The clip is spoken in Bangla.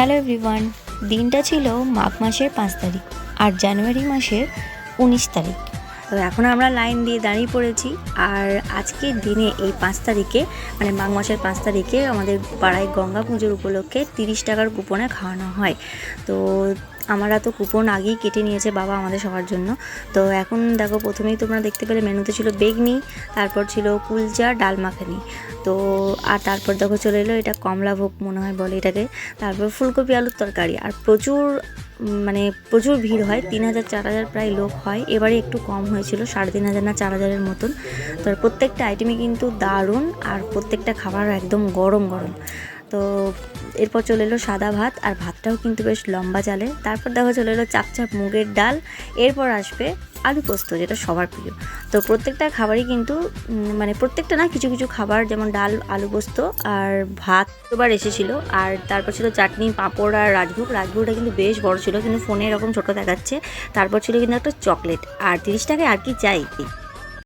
হ্যালো এভরিওয়ান, দিনটা ছিল মাঘ মাসের 5 তারিখ আর জানুয়ারি মাসের 19 তারিখ। তো এখন আমরা লাইন দিয়ে দাঁড়িয়ে পড়েছি। আর আজকের দিনে এই 5 তারিখে মানে মাঘ মাসের 5 তারিখে আমাদের পাড়ায় গঙ্গা পুজোর উপলক্ষে 30 টাকার কুপনে খাওয়ানো হয়। তো আমরা তো কুপন আগেই কেটে নিয়েছে বাবা আমাদের সবার জন্য। তো এখন দেখো, প্রথমেই তোমরা দেখতে পেলে মেনুতে ছিল বেগনি, তারপর ছিল কুলচা, ডাল মাখানি। তো আর তারপর দেখো চলে এলো এটা কমলাভোগ মনে হয় বলে এটাকে, তারপর ফুলকপি আলুর তরকারি। আর প্রচুর ভিড় হয়, 3000-4000 প্রায় লোক হয়। এবারে একটু কম হয়েছিল, 3500 না 4000-এর মতন। তো প্রত্যেকটা আইটেমই কিন্তু দারুণ, আর প্রত্যেকটা খাবার একদম গরম গরম। তো এরপর চলে এলো সাদা ভাত, আর ভাতটাও কিন্তু বেশ লম্বা চালের। তারপর দেখো চলে এলো চাপচাপ মুগের ডাল। এরপর আসবে আলু পোস্ত, যেটা সবার প্রিয়। তো প্রত্যেকটা খাবারই কিন্তু প্রত্যেকটা না, কিছু কিছু খাবার যেমন ডাল, আলু পোস্ত আর ভাত দুবার এসেছিলো। আর তারপর ছিল চাটনি, পাঁপড় আর রাজভোগটা কিন্তু বেশ বড় ছিল, কিন্তু ফোনে এরকম ছোটো দেখাচ্ছে। তারপর ছিল কিন্তু একটা চকলেট। আর 30 টাকায় আর কি চাই।